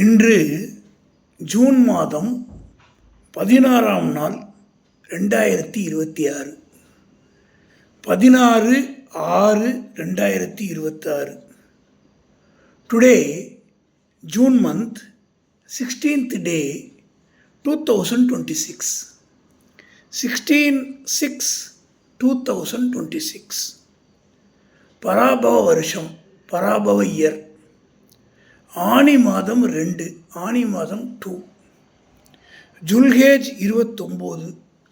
இன்று ஜூன் மாதம் 16ஆம் நாள் 2026, 16/6/2026. Today, June month, 16th day, 2026. 16/6/2026. Parabhava வருஷம், பராபவ இயர். ஆனி மாதம் 2, ஆனி மாதம் 2. ஜுல்ஹேஜ் 29,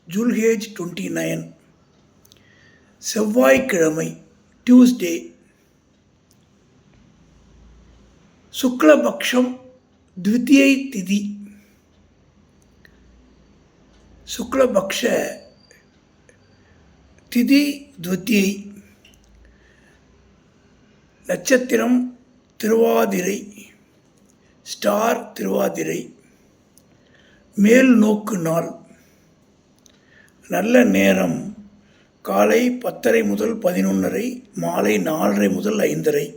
ஜுல்ஹேஜ் 29. செவ்வாய்க்கிழமை, டியூஸ்டே. சுக்லபக்ஷம், த்விதியை திதி. சுக்லபக்ஷ திதி த்விதியை. நட்சத்திரம் திருவாதிரை, ஸ்டார் திருவாதிரை. மேல் நோக்கு நாள். நல்ல நேரம் காலை 10:30 முதல் 11:30, மாலை 4:30 முதல் 5:30.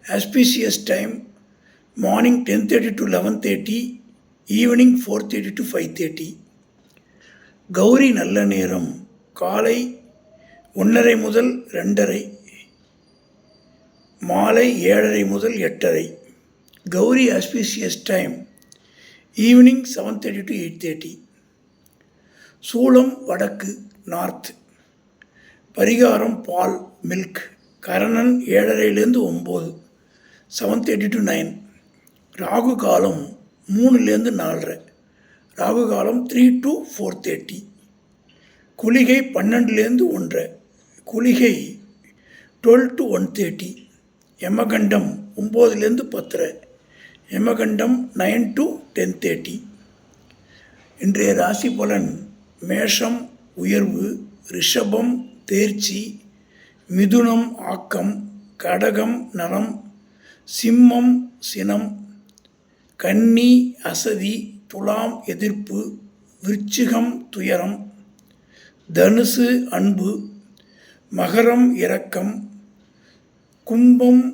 Auspicious time morning 10:30 to 11:30, evening 4:30 to 5:30. Gowri நல்ல நேரம் காலை 1:30 முதல் 2:30, மாலை 7:30 முதல் 8:30. Gowri auspicious time evening 7:30 to 8:30. சூலம் வடக்கு, நார்த். பரிகாரம் பால், மில்க். கரணன் 7:30 9, 7:30 to 9. ராகு காலம் 3 4:30. ராகு காலம் 3 to 4:30. குளிகை 12 1:30. குளிகை 12 to 1:30. யமகண்டம் 9 10:30. யமகண்டம் 9 to 10:30. இன்றைய ராசி பலன்: மேஷம் உயர்வு, ரிஷபம் தேர்ச்சி, மிதுனம் ஆக்கம், கடகம் நலம், சிம்மம் சினம், கன்னி அசதி, துலாம் எதிர்ப்பு, விருச்சிகம் துயரம், தனுசு அன்பு, மகரம் இரக்கம், கும்பம்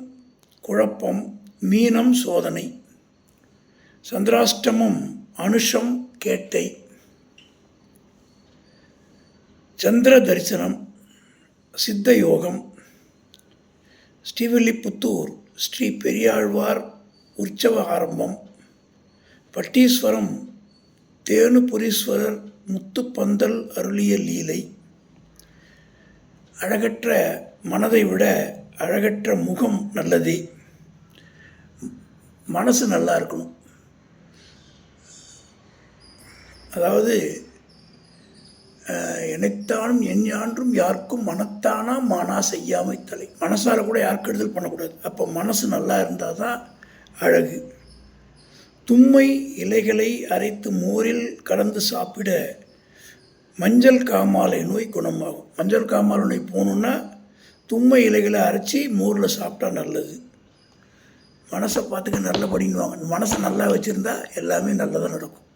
குழப்பம், மீனம் சோதனை. சந்திராஷ்டமம் அனுஷம் கேட்டை. சந்திர தரிசனம், சித்த யோகம். ஸ்ரீவில்லிபுத்தூர் ஸ்ரீ பெரியாழ்வார் உற்சவ ஆரம்பம். பட்டீஸ்வரம் தேனுபுரீஸ்வரர் முத்துப்பந்தல் அருளிய லீலை. அழகற்ற மனதை விட அழகற்ற முகம் நல்லதே. மனசு நல்லா இருக்கணும். அதாவது எனைத்தானும் எஞ்ஞான்றும் யாருக்கும் மனத்தானா மானா செய்யாமை தலை. மனசால் கூட யாருக்கு கெடுதல் பண்ணக்கூடாது. அப்போ மனசு நல்லா இருந்தால் தான் அழகு. தும்மை இலைகளை அரைத்து மோரில் கலந்து சாப்பிட மஞ்சள் காமாலை நோய் குணமாகும். மஞ்சள் காமாலை நோய் போகணுன்னா தும்மை இலைகளை அரைச்சி மோரில் சாப்பிட்டா நல்லது. மனசை பார்த்துக்க நல்லபடிங்குவாங்க. மனசை நல்லா வச்சுருந்தா எல்லாமே நல்லதாக நடக்கும்.